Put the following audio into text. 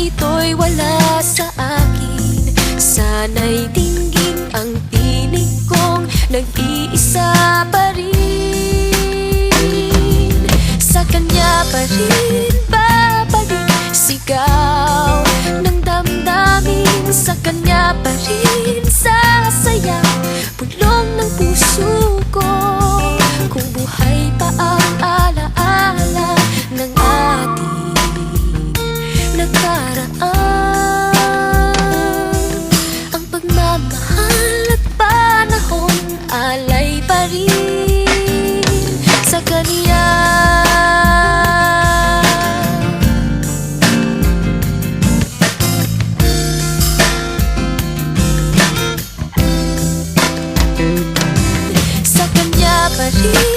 ito'y wala sa akin. Sana'y dinggin ang tinig kong nag-iisa pa rin. Sa kanya pa rin babalik sigaw ng damdamin. Sa kanya pa rin sasaya bulong ng puso ko. Kung buhay pa ang alaala ng ating nakaraan, ang pagmamahal at panahon alay pa rin sa kanya. Sa kanya pa rin